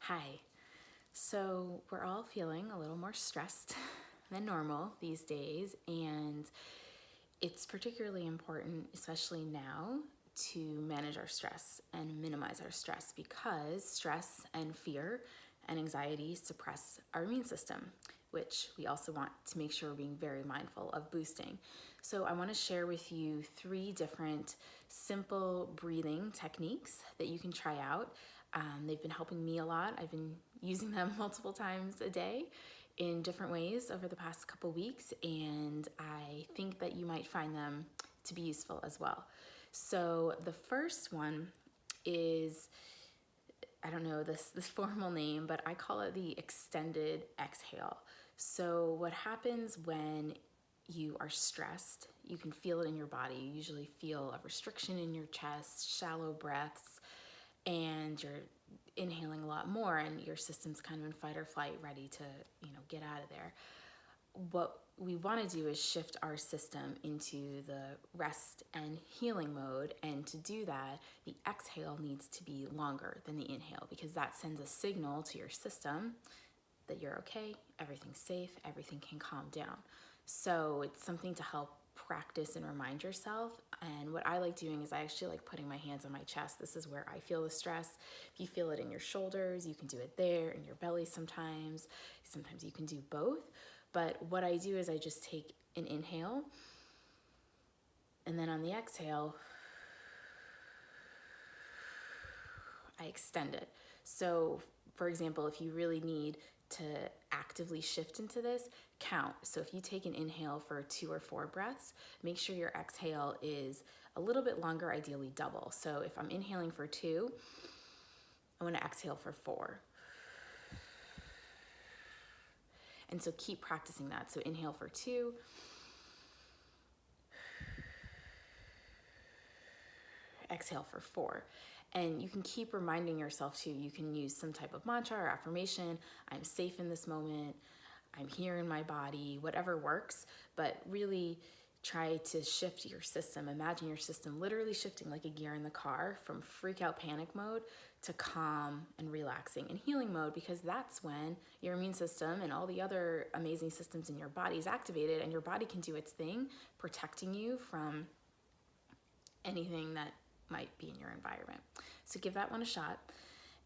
Hi. So we're all feeling a little more stressed than normal these days, and it's particularly important, especially now, to manage our stress and minimize our stress because stress and fear and anxiety suppress our immune system, which we also want to make sure we're being very mindful of boosting. So I want to share with you 3 different simple breathing techniques that you can try out. They've been helping me a lot. I've been using them multiple times a day in different ways over the past couple weeks, and I think that you might find them to be useful as well. So the first one is, I don't know this formal name, but I call it the extended exhale. So what happens when you are stressed, you can feel it in your body. You usually feel a restriction in your chest, shallow breaths, and you're inhaling a lot more and your system's kind of in fight or flight, ready to, get out of there. What we want to do is shift our system into the rest and healing mode, and to do that, the exhale needs to be longer than the inhale because that sends a signal to your system that you're okay, everything's safe, everything can calm down. So it's something to help practice and remind yourself. And what I like doing is I actually like putting my hands on my chest. This is where I feel the stress. If you feel it in your shoulders, you can do it there, in your belly sometimes. Sometimes you can do both. But what I do is I just take an inhale, and then on the exhale, I extend it. So for example, if you really need to actively shift into this, count. So if you take an inhale for 2 or 4 breaths, make sure your exhale is a little bit longer, ideally double. So if I'm inhaling for 2, I want to exhale for 4. And so keep practicing that. So inhale for 2, exhale for 4. And you can keep reminding yourself too. You can use some type of mantra or affirmation. I'm safe in this moment. I'm here in my body, whatever works, but really try to shift your system. Imagine your system literally shifting like a gear in the car from freak out panic mode to calm and relaxing and healing mode, because that's when your immune system and all the other amazing systems in your body is activated and your body can do its thing, protecting you from anything that might be in your environment. So give that one a shot.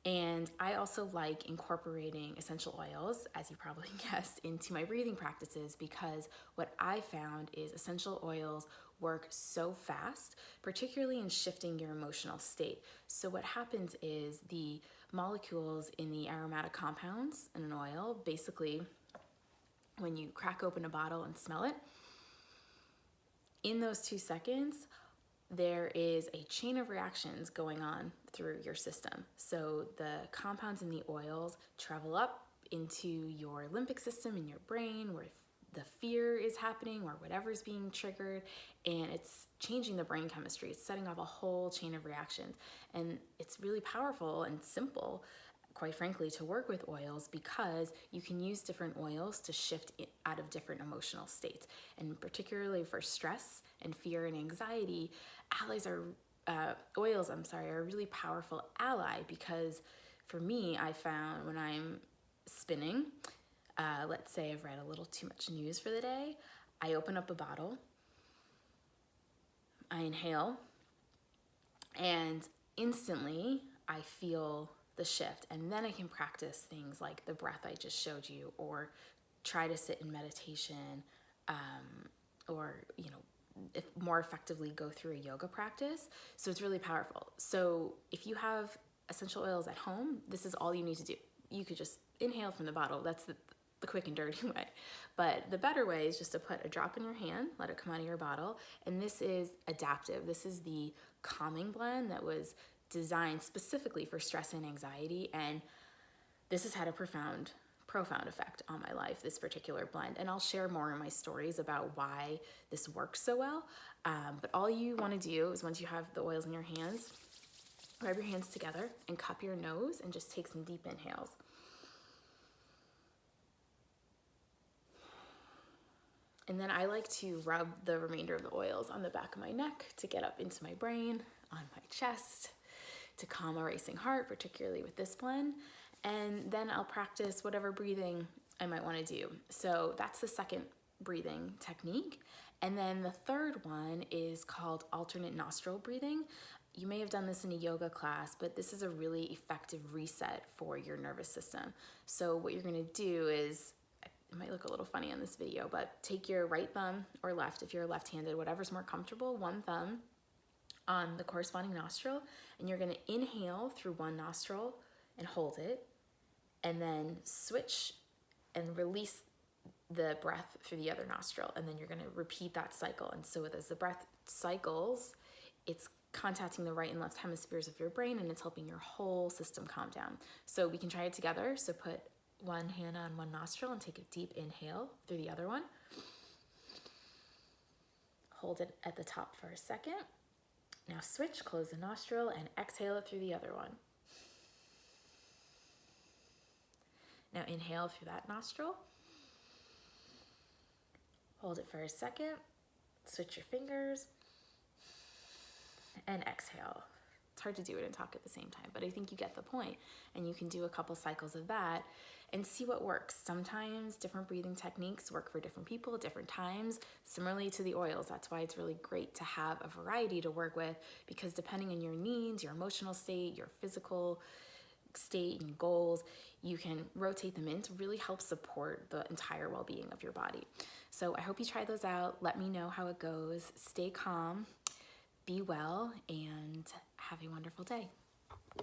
And I also like incorporating essential oils, as you probably guessed, into my breathing practices, because what I found is essential oils work so fast, particularly in shifting your emotional state. So what happens is the molecules in the aromatic compounds in an oil, basically when you crack open a bottle and smell it, in those 2 seconds, there is a chain of reactions going on through your system. So the compounds in the oils travel up into your limbic system in your brain, where the fear is happening or whatever's being triggered, and it's changing the brain chemistry. It's setting off a whole chain of reactions. And it's really powerful and simple, quite frankly, to work with oils, because you can use different oils to shift out of different emotional states. And particularly for stress and fear and anxiety, oils are a really powerful ally, because for me, I found when I'm spinning, let's say I've read a little too much news for the day, I open up a bottle, I inhale, and instantly I feel the shift. And then I can practice things like the breath I just showed you, or try to sit in meditation, or, if more effectively go through a yoga practice. So it's really powerful. So if you have essential oils at home, this is all you need to do. You could just inhale from the bottle. That's the quick and dirty way. But the better way is just to put a drop in your hand, let it come out of your bottle. And this is adaptive. This is the calming blend that was designed specifically for stress and anxiety. And this has had a profound effect on my life, this particular blend. And I'll share more in my stories about why this works so well. But all you want to do is, once you have the oils in your hands, rub your hands together and cup your nose and just take some deep inhales. And then I like to rub the remainder of the oils on the back of my neck to get up into my brain, on my chest, to calm a racing heart, particularly with this blend. And then I'll practice whatever breathing I might want to do. So that's the second breathing technique. And then the third one is called alternate nostril breathing. You may have done this in a yoga class, but this is a really effective reset for your nervous system. So what you're going to do is, it might look a little funny on this video, but take your right thumb or left, if you're left-handed, whatever's more comfortable, one thumb on the corresponding nostril, and you're going to inhale through one nostril and hold it, and then switch and release the breath through the other nostril, and then you're going to repeat that cycle. And so as the breath cycles, it's contacting the right and left hemispheres of your brain, and it's helping your whole system calm down. So we can try it together. So put one hand on one nostril and take a deep inhale through the other one. Hold it at the top for a second. Now switch, close the nostril, and exhale it through the other one. Now inhale through that nostril. Hold it for a second, switch your fingers, and exhale. It's hard to do it and talk at the same time, but I think you get the point. And you can do a couple cycles of that and see what works. Sometimes different breathing techniques work for different people at different times, similarly to the oils. That's why it's really great to have a variety to work with, because depending on your needs, your emotional state, your physical state and goals, you can rotate them in to really help support the entire well-being of your body. So I hope you try those out. Let me know how it goes. Stay calm, be well, and have a wonderful day.